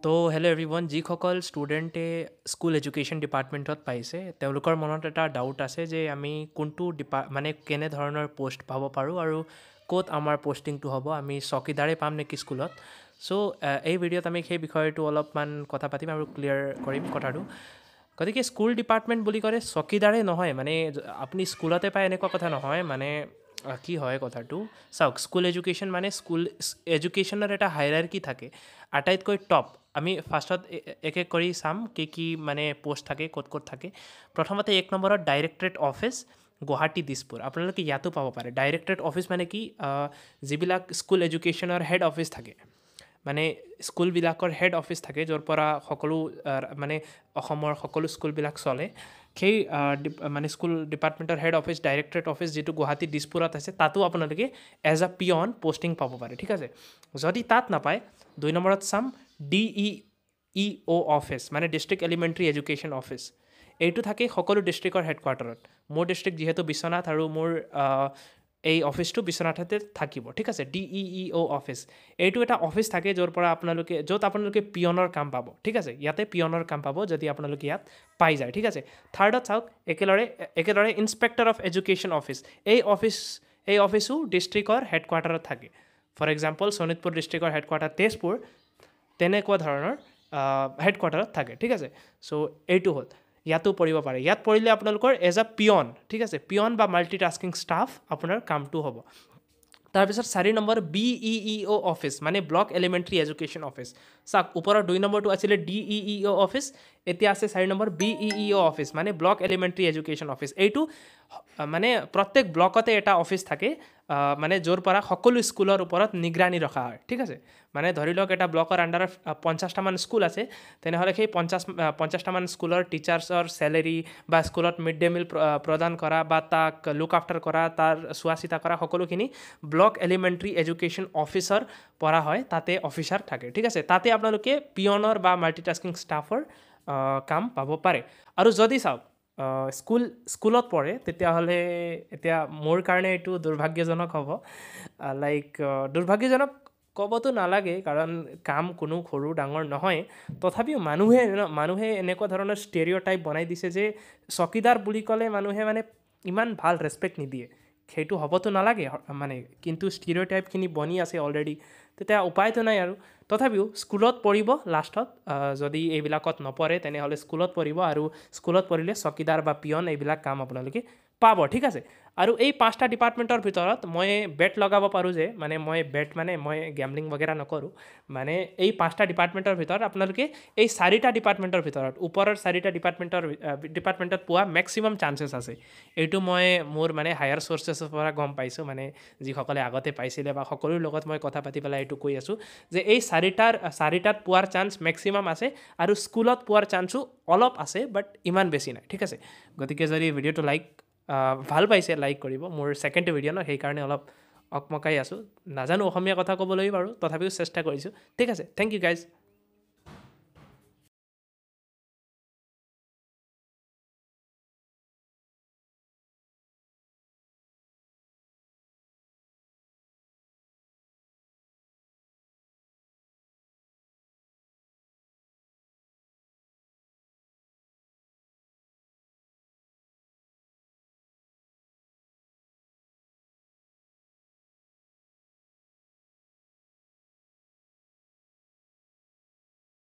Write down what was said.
তো hello' everyone, যিসকল ষ্টুডেণ্টে school education ডিপাৰ্টমেণ্টত পাইছে তেওঁলোকৰ মনত এটা ডাউট আছে যে আমি কোনটো মানে কেনেধৰণৰ পষ্ট পাব পাৰোঁ আৰু ক'ত আমাৰ পষ্টিংটো হ'ব, আমি চকীদাৰে পাম নেকি স্কুলত। চ' এই ভিডিঅ'ত আমি সেই বিষয়টো অলপমান কথা পাতিম আৰু ক্লিয়াৰ কৰিম কথাটো। গতিকে স্কুল ডিপাৰ্টমেণ্ট বুলি ক'লে চকীদাৰে নহয়, মানে আপুনি স্কুলতে পায় এনেকুৱা কথা নহয়। মানে কি হয় কথাটো, চাওক, স্কুল এডুকেশ্যন মানে স্কুল এডুকেশ্যনৰ এটা হাইৰাৰ্কি থাকে। আটাইতকৈ টপ আমি ফাৰ্ষ্টত এক এক কৰি চাম কি মানে পোষ্ট থাকে, ক'ত ক'ত থাকে। প্ৰথমতে 1 নম্বৰত ডাইৰেক্টৰেট অফিচ, গুৱাহাটী দিছপুৰ। আপোনালোকে ইয়াতো পাব পাৰে। ডাইৰেক্টৰেট অফিচ মানে কি, যিবিলাক স্কুল এডুকেশ্যনৰ হেড অফিচ থাকে, মানে স্কুলবিলাকৰ হেড অফিচ থাকে য'ৰ পৰা সকলো মানে অসমৰ সকলো স্কুলবিলাক চলে। সেই মানে স্কুল ডিপাৰ্টমেণ্টৰ হেড অফিচ, ডাইৰেক্টৰেট অফিচ যিটো গুৱাহাটী দিছপুৰত আছে, তাতো আপোনালোকে এজ আ পিয়ন পষ্টিং পাব পাৰে, ঠিক আছে। যদি তাত নাপায়, 2 নম্বৰত চাম DEEO অফিচ, মানে ডিষ্ট্ৰিক্ট এলিমেণ্টাৰী এডুকেশ্যন অফিচ। এইটো থাকে সকলো ডিষ্ট্ৰিক্টৰ হেডকোৱাৰ্টাৰত। মোৰ ডিষ্ট্ৰিক্ট যিহেতু বিশ্বনাথ আৰু মোৰ এই অফিচটো বিশ্বনাথতে থাকিব, ঠিক আছে। DEEO অফিচ, এইটো এটা অফিচ থাকে য'ত আপোনালোকে পিয়নৰ কাম পাব, ঠিক আছে। ইয়াতে পিয়নৰ কাম পাব যদি আপোনালোকে ইয়াত পাই যায়, ঠিক আছে। থাৰ্ডত চাওক, একেদৰে ইনস্পেক্টৰ অফ এডুকেশ্যন অফিচ। এই অফিচো ডিষ্ট্ৰিক্টৰ হেডকোৱাৰ্টাৰত থাকে। ফৰ এক্সাম্পল, শোণিতপুৰ ডিষ্ট্ৰিক্টৰ হেডকোৱাৰ্টাৰ তেজপুৰ, তেনেকুৱা ধৰণৰ হেডকোৱাৰ্টাৰত থাকে, ঠিক আছে। চ' এইটো হ'ল, ইয়াতো পঢ়িব পাৰে। ইয়াত পঢ়িলে আপোনালোকৰ এজ আ পিয়ন, ঠিক আছে, পিয়ন বা মাল্টিটাস্কিং ষ্টাফ আপোনাৰ কামটো হ'ব। তাৰপিছত 4 নম্বৰ BEEO অফিচ, মানে ব্লক এলিমেণ্টাৰী এডুকেশ্যন অফিচ। চাওক, ওপৰৰ 2 নম্বৰটো আছিলে DEEO অফিচ, এতিয়া আছে 4 নম্বৰ BEEO অফিচ, মানে ব্লক এলিমেণ্টাৰী এডুকেশ্যন অফিচ। এইটো মানে প্ৰত্যেক ব্লকতে এটা অফিচ থাকে, মানে য'ৰ পৰা সকলো স্কুলৰ ওপৰত নিগৰানী ৰখা হয়, ঠিক আছে। মানে ধৰি লওক এটা ব্লকৰ আণ্ডাৰত 50টামান স্কুল আছে, তেনেহ'লে সেই 50টামান স্কুলৰ টিচাৰ্ছৰ চেলেৰি বা স্কুলত মিড ডে মিল প্ৰদান কৰা বা তাক লুক আফটাৰ কৰা, তাৰ চোৱা চিতা কৰা, সকলোখিনি ব্লক এলিমেণ্টাৰী এডুকেশ্যন অফিচৰ পৰা হয়। তাতে অফিচাৰ থাকে, ঠিক আছে। তাতে আপোনালোকে পিয়নৰ বা মাল্টিটাস্কিং ষ্টাফৰ কাম পাব পাৰে। আৰু যদি চাওক, স্কুলত পঢ়ে, তেতিয়াহ'লে এতিয়া মোৰ কাৰণে এইটো দুৰ্ভাগ্যজনক হ'ব। দুৰ্ভাগ্যজনক ক'বতো নালাগে, কাৰণ কাম কোনো সৰু ডাঙৰ নহয়। তথাপিও মানুহে এনেকুৱা ধৰণৰ ষ্টেৰিঅ'টাইপ বনাই দিছে যে চকীদাৰ বুলি ক'লে মানুহে মানে ইমান ভাল ৰেচপেক্ট নিদিয়ে। সেইটো হ'বতো নালাগে মানে, কিন্তু ষ্টেৰিঅ'টাইপখিনি বনি আছে অলৰেডি, তেতিয়া উপায়তো নাই আৰু। তথাপিও স্কুলত পঢ়িব লাষ্টত, যদি এইবিলাকত নপঢ়ে তেনেহ'লে স্কুলত পঢ়িব, আৰু স্কুলত পঢ়িলে চকীদাৰ বা পিয়ন এইবিলাক কাম আপোনালোকে পাব, ঠিক আছে। আৰু এই 5টা ডিপাৰ্টমেণ্টৰ ভিতৰত মই বেট লগাব পাৰোঁ যে, মানে মই গেমলিং বগেৰা নকৰোঁ, মানে এই 5টা ডিপাৰ্টমেণ্টৰ ভিতৰত আপোনালোকে এই 4টা ডিপাৰ্টমেণ্টৰ ভিতৰত, ওপৰৰ 4টা ডিপাৰ্টমেণ্টত পোৱা মেক্সিমাম চান্সেছ আছে। এইটো মই মোৰ মানে হায়াৰ চ'ৰ্চেছৰ পৰা গম পাইছোঁ, মানে যিসকলে আগতে পাইছিলে বা সকলোৰ লগত মই কথা পাতি পেলাই এইটো কৈ আছোঁ যে এই 4টাত পোৱাৰ চান্স মেক্সিমাম আছে, আৰু স্কুলত পোৱাৰ চান্সো অলপ আছে, বাট ইমান বেছি নাই, ঠিক আছে। গতিকে যদি ভিডিঅ'টো ভাল পাইছে, লাইক কৰিব। মোৰ ছেকেণ্ড ভিডিঅ' ন, সেইকাৰণে অলপ অকমকাই আছোঁ, নাজানো অসমীয়া কথা ক'বলৈ বাৰু, তথাপিও চেষ্টা কৰিছোঁ, ঠিক আছে। Thank you guys.